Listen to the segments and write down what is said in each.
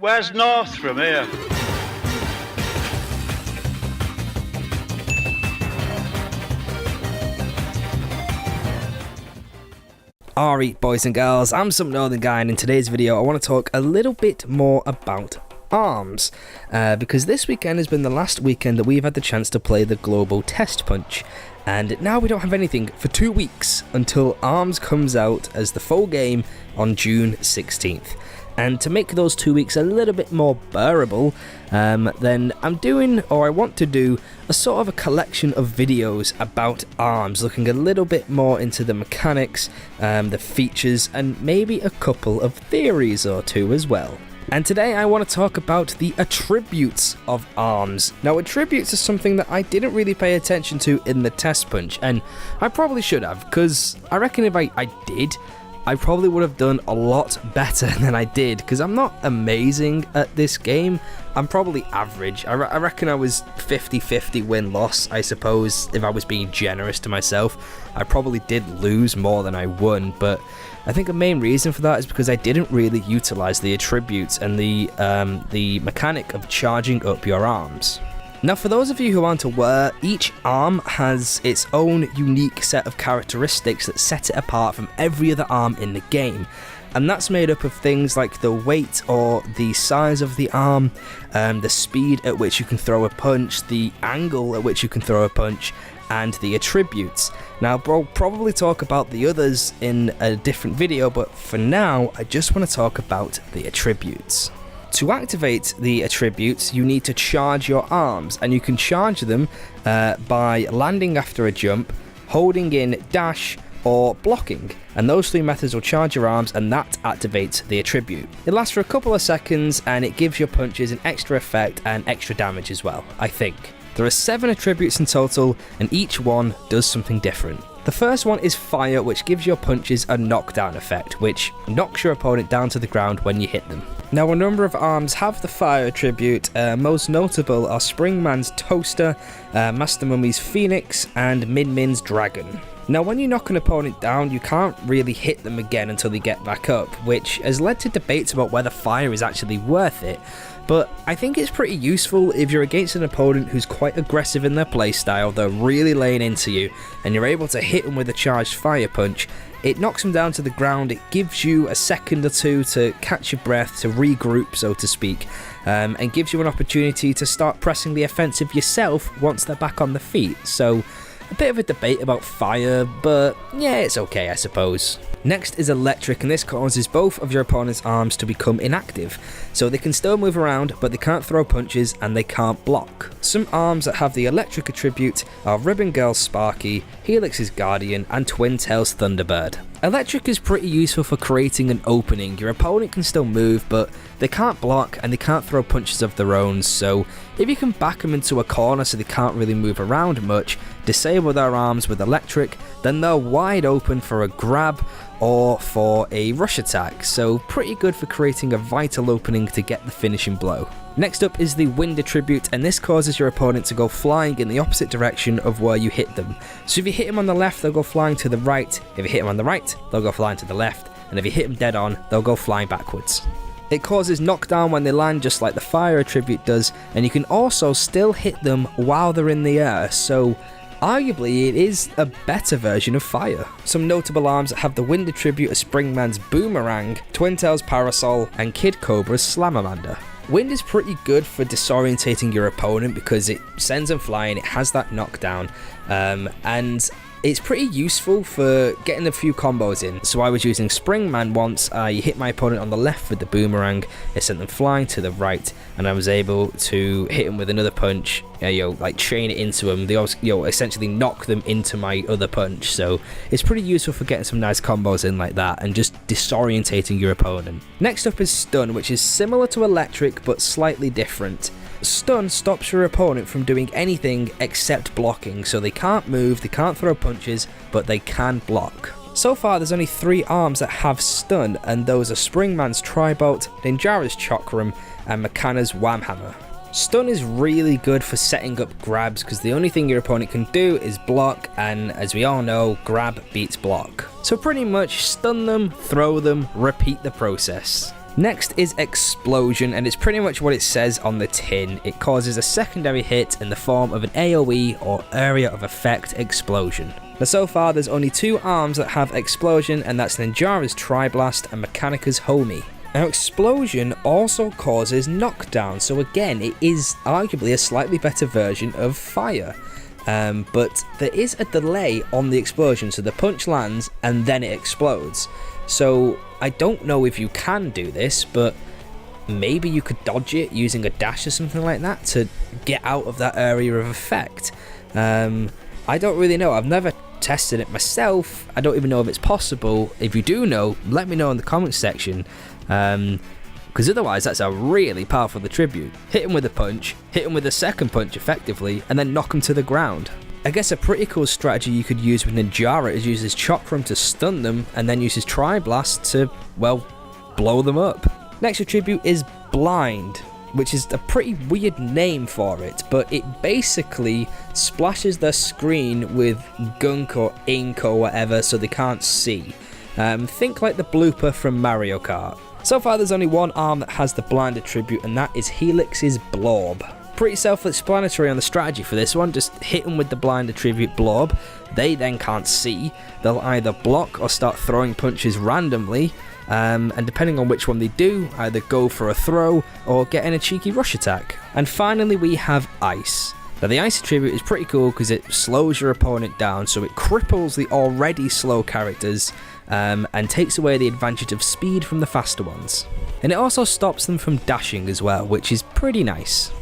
Where's north from here? Alright boys and girls, I'm some Northern Guy, and in today's video I want to talk a little bit more about ARMS, because this weekend has been the last weekend that we've had the chance to play the Global Test Punch, and now we don't have anything for 2 weeks until ARMS comes out as the full game on June 16th. And to make those 2 weeks a little bit more bearable, then I want to do a sort of a collection of videos about ARMS, looking a little bit more into the mechanics, the features, and maybe a couple of theories or two as well. And today I want to talk about the attributes of ARMS. Now, attributes are something that I didn't really pay attention to in the test punch, and I probably should have, because I reckon if I did, I probably would have done a lot better than I did, because I'm not amazing at this game. I'm probably average. I reckon I was 50-50 win-loss, I suppose, if I was being generous to myself. I probably did lose more than I won, but I think the main reason for that is because I didn't really utilize the attributes and the mechanic of charging up your arms. Now, for those of you who aren't aware, each arm has its own unique set of characteristics that set it apart from every other arm in the game. And that's made up of things like the weight or the size of the arm, the speed at which you can throw a punch, the angle at which you can throw a punch, and the attributes. Now, we'll probably talk about the others in a different video, but for now, I just want to talk about the attributes. To activate the attributes, you need to charge your arms, and you can charge them by landing after a jump, holding in dash, or blocking, and those three methods will charge your arms, and that activates the attribute. It lasts for a couple of seconds, and it gives your punches an extra effect and extra damage as well, I think. There are 7 attributes in total, and each one does something different. The first one is fire, which gives your punches a knockdown effect, which knocks your opponent down to the ground when you hit them. Now, a number of arms have the fire attribute. Most notable are Springman's Toaster, Master Mummy's Phoenix, and Min Min's Dragon. Now, when you knock an opponent down, you can't really hit them again until they get back up, which has led to debates about whether fire is actually worth it. But I think it's pretty useful if you're against an opponent who's quite aggressive in their playstyle, they're really laying into you, and you're able to hit them with a charged fire punch. It knocks them down to the ground, it gives you a second or two to catch your breath, to regroup, so to speak, and gives you an opportunity to start pressing the offensive yourself once they're back on the feet. So, a bit of a debate about fire, but yeah, it's okay, I suppose. Next is electric, and this causes both of your opponent's arms to become inactive, so they can still move around, but they can't throw punches and they can't block. Some arms that have the electric attribute are Ribbon Girl's Sparky, Helix's Guardian, and Twin Tail's Thunderbird. Electric is pretty useful for creating an opening. Your opponent can still move, but they can't block and they can't throw punches of their own, so if you can back them into a corner so they can't really move around much, disable their arms with electric, then they're wide open for a grab or for a rush attack, so pretty good for creating a vital opening to get the finishing blow. Next up is the wind attribute, and this causes your opponent to go flying in the opposite direction of where you hit them. So if you hit them on the left, they'll go flying to the right. If you hit them on the right, they'll go flying to the left. And if you hit them dead on, they'll go flying backwards. It causes knockdown when they land, just like the fire attribute does, and you can also still hit them while they're in the air, so arguably it is a better version of fire. Some notable arms that have the wind attribute are Springman's Boomerang, Twin Tail's Parasol, and Kid Cobra's Slamamander. Wind is pretty good for disorientating your opponent because it sends them flying, it has that knockdown, and it's pretty useful for getting a few combos in. So I was using Springman once. You hit my opponent on the left with the boomerang, it sent them flying to the right, and I was able to hit him with another punch, like chain it into them. They also, essentially knock them into my other punch. So it's pretty useful for getting some nice combos in like that and just disorientating your opponent. Next up is Stun, which is similar to Electric but slightly different. Stun stops your opponent from doing anything except blocking, so they can't move, they can't throw punches, but they can block. So far there's only 3 arms that have stun, and those are Springman's Tribolt, Ninjara's Chakram, and Mechana's Whamhammer. Stun is really good for setting up grabs because the only thing your opponent can do is block, and as we all know, grab beats block. So pretty much stun them, throw them, repeat the process. Next is Explosion, and it's pretty much what it says on the tin. It causes a secondary hit in the form of an AoE or area of effect explosion. Now so far there's only 2 arms that have Explosion, and that's Ninjara's Tri-Blast and Mechanika's Homie. Now Explosion also causes knockdown, so again it is arguably a slightly better version of Fire. But there is a delay on the explosion, so the punch lands and then it explodes. So I don't know if you can do this, but maybe you could dodge it using a dash or something like that to get out of that area of effect. I don't really know. I've never tested it myself. I don't even know if it's possible. If you do know, let me know in the comments section. Because otherwise that's a really powerful attribute. Hit him with a punch, hit him with a second punch effectively, and then knock him to the ground. I guess a pretty cool strategy you could use with Ninjara is use his Chakram to stun them, and then use his Tri-Blast to, well, blow them up. Next attribute is Blind, which is a pretty weird name for it, but it basically splashes their screen with gunk or ink or whatever so they can't see. Think like the blooper from Mario Kart. So far there's only 1 arm that has the Blind attribute, and that is Helix's Blob. Pretty self-explanatory on the strategy for this one. Just hit them with the Blind attribute Blob. They then can't see. They'll either block or start throwing punches randomly, and depending on which one they do, either go for a throw or get in a cheeky rush attack. And finally we have Ice. Now the Ice attribute is pretty cool because it slows your opponent down, so it cripples the already slow characters and takes away the advantage of speed from the faster ones. And it also stops them from dashing as well, which is pretty nice.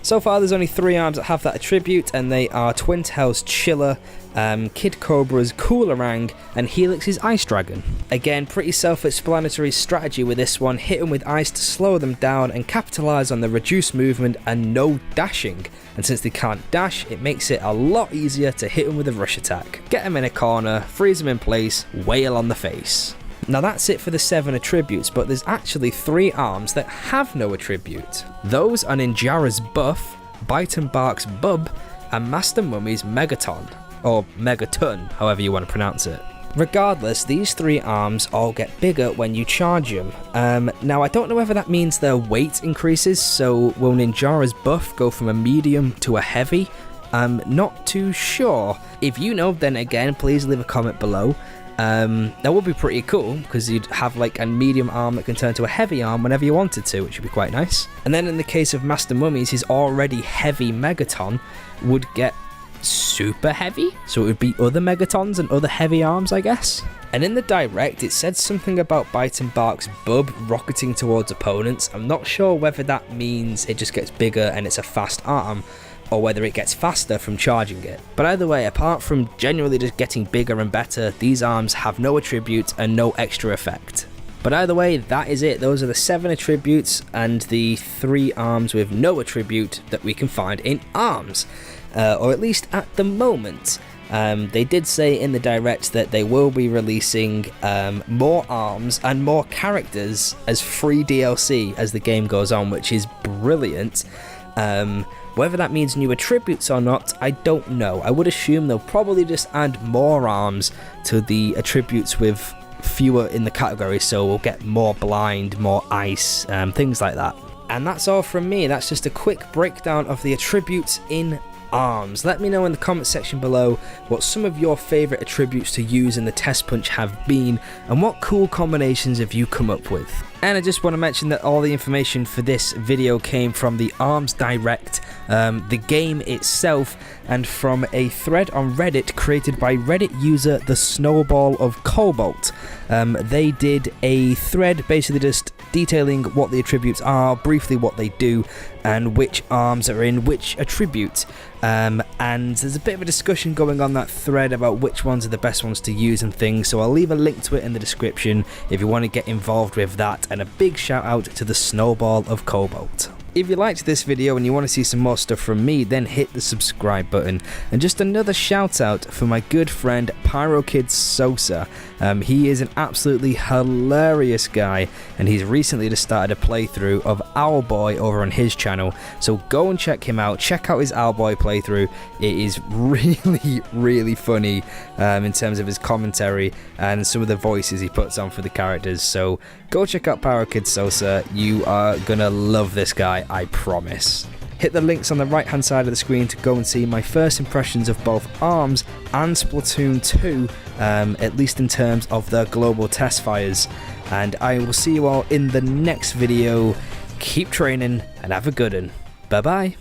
So far there's only 3 arms that have that attribute, and they are Twintail's Chiller, Kid Cobra's Coolerang, and Helix's Ice Dragon. Again, pretty self-explanatory strategy with this one. Hit them with ice to slow them down and capitalise on the reduced movement and no dashing. And since they can't dash, it makes it a lot easier to hit them with a rush attack. Get them in a corner, freeze them in place, wail on the face. Now that's it for the 7 attributes, but there's actually 3 arms that have no attribute. Those are Ninjara's Buff, Bite and Bark's Bub, and Master Mummy's Megaton, or Megaton, however you want to pronounce it. Regardless, these 3 arms all get bigger when you charge them. Now I don't know whether that means their weight increases, so will Ninjara's Buff go from a medium to a heavy? I'm not too sure. If you know, then again, please leave a comment below. That would be pretty cool, because you'd have like a medium arm that can turn to a heavy arm whenever you wanted to, which would be quite nice. And then in the case of Master Mummies, his already heavy Megaton would get super heavy, so it would be other Megatons and other heavy arms, I guess. And in the direct it said something about Bite and Bark's Bub rocketing towards opponents. I'm not sure whether that means it just gets bigger and it's a fast arm, or whether it gets faster from charging it. But either way, apart from genuinely just getting bigger and better, these arms have no attribute and no extra effect. But either way, that is it. Those are the 7 attributes and the 3 arms with no attribute that we can find in ARMS. Or at least at the moment. They did say in the direct that they will be releasing more arms and more characters as free DLC as the game goes on, which is brilliant. Whether that means new attributes or not, I don't know. I would assume they'll probably just add more arms to the attributes with fewer in the category, so we'll get more Blind, more Ice, things like that. And that's all from me. That's just a quick breakdown of the attributes in ARMS. Let me know in the comment section below what some of your favourite attributes to use in the test punch have been, and what cool combinations have you come up with. And I just want to mention that all the information for this video came from the ARMS Direct, the game itself, and from a thread on Reddit created by Reddit user The Snowball of Cobalt. They did a thread basically just detailing what the attributes are, briefly what they do, and which arms are in which attribute. And there's a bit of a discussion going on that thread about which ones are the best ones to use and things, so I'll leave a link to it in the description if you want to get involved with that. And a big shout out to the Snowball of Cobalt. If you liked this video and you want to see some more stuff from me, then hit the subscribe button. And just another shout out for my good friend PyroKid Sosa. He is an absolutely hilarious guy, and he's recently just started a playthrough of Owlboy over on his channel. So go and check him out. Check out his Owlboy playthrough. It is really, really funny in terms of his commentary and some of the voices he puts on for the characters. So go check out PyroKid Sosa. You are gonna love this guy, I promise. Hit the links on the right hand side of the screen to go and see my first impressions of both ARMS and Splatoon 2, at least in terms of the global test fires. And I will see you all in the next video. Keep training and have a good one. Bye bye.